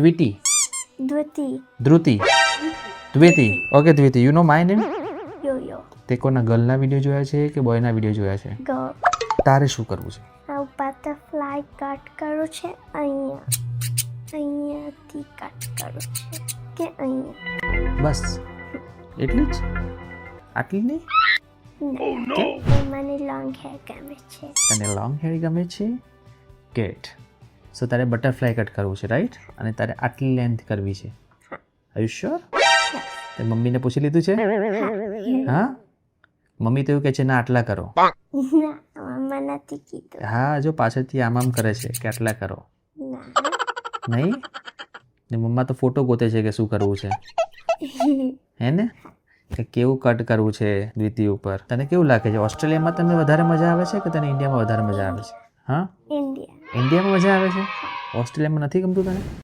ટ્વીટી, Dvati. Dhruti, Dviti. Okay Dviti, you know my name. Yo-yo. તે કોના ગર્લના video જોયા છે કે બોયના વિડીયો જોયા છે? Girl. તારે શું કરવું છે? આ બટરફ્લાય કટ કરું છે અહીંયાથી કટ કરું છે કે અહીંયા બસ એટલી જ? આટલી નહીં? મને લોંગ હેર ગમે છે. તને લોંગ હેર ગમે છે? ગેટ. સો તારે બટરફ્લાય કટ કરવું છે, રાઈટ? અને તારે આટલી લેન્થ કરવી છે. Are you sure? તે મમ્મીને પૂછી લીધું છે? હા, મમ્મી તો એવું કહે છે ના આટલા કરો. ના મમ્મા નથી કીધું. હા, જો પાછળથી આમ આમ કરે છે કે આટલા કરો. ના નહીં ને મમ્મા તો ફોટો ગોતે છે કે શું કરવું છે, હે ને? કે કેવું કટ કરવું છે દ્વિતિ ઉપર. તને કેવું લાગે છે, ઓસ્ટ્રેલિયામાં તને વધારે મજા આવે છે કે તને ઇન્ડિયામાં વધારે મજા આવે છે? હા, ઇન્ડિયા ઇન્ડિયામાં મજા આવે છે, ઓસ્ટ્રેલિયામાં નથી ગમતું તને?